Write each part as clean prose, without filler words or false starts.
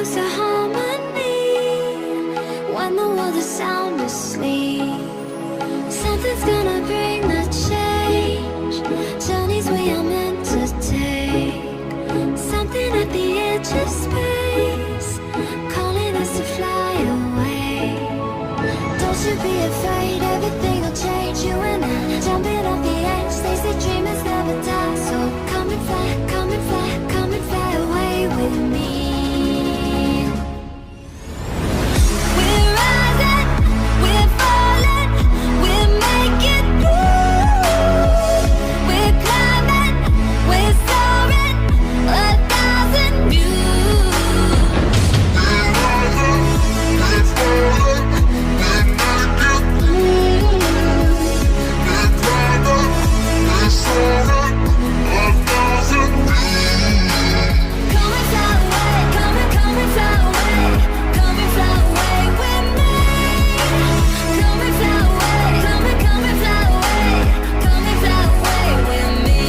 close to harmony when the world is sound asleep. Something's gonna bring the change, journeys we are meant to take. Something at the edge of space, calling us to fly away. Don't you be afraid, everything will change. You and I, jumping off the edge. They say dreamers never die, so come and fly, come and fly, come and fly away with me. We're rising, we're falling, we're making through. We're climbing, we're soaring, 1,000 views. We're rising, we're falling, we're making through. We're climbing, we're soaring, 1,000 views. Come and fly away, come and fly away, come and fly away with me. Come and fly away, come and fly away, come and fly away with me.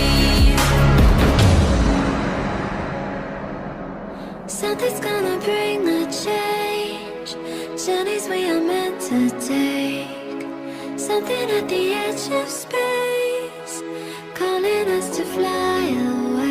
Something's gonna bring the change, journeys we are meant to take. Something at the edge of space, calling us to fly away.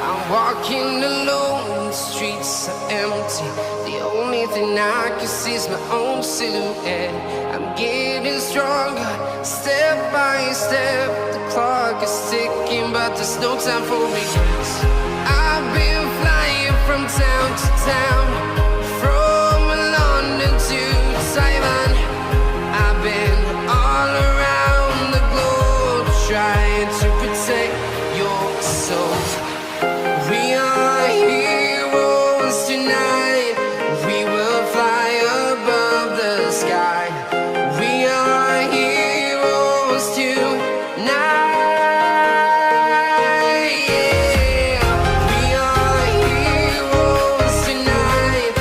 I'm walking alone, the streets are empty. The only thing I can see is my own silhouette. I'm getting stronger, step by step. The clock is ticking, but there's no time for regrets. I've been flying from town to town, from London to Taiwan. I've been all around the globe, trying to protect your soul. We are heroes tonight. We will fly above the sky. We are heroes tonight. Yeah. We are heroes tonight.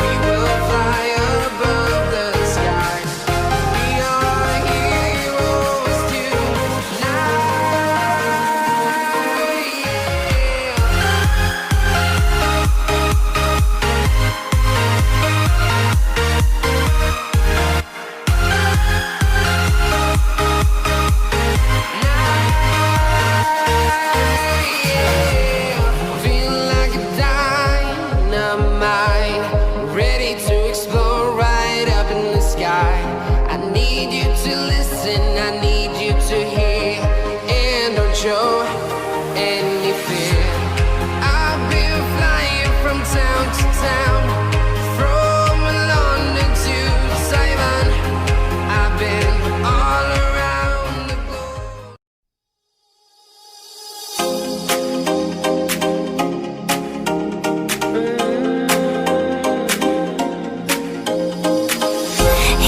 We will fly above the sky. We are heroes tonight. Feel like a dynamite, ready to explode right up in the sky. I need you to listen, I need you to hear, and don't show any fear. I've been flying from town to town, from London to Taiwan. I've been all around the globe.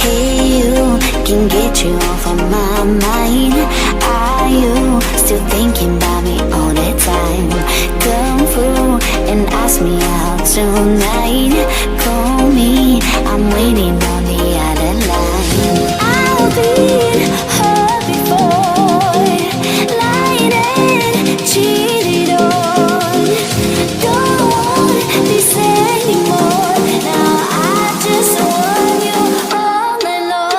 Hey, you can get you off of my mind. Are you still thinking about me all the time? Come through and ask me out tonight. Call me, I'm waiting on the other line. I've been hurt before, lied and cheated on. Don't want this anymore. Now I just want you all night long.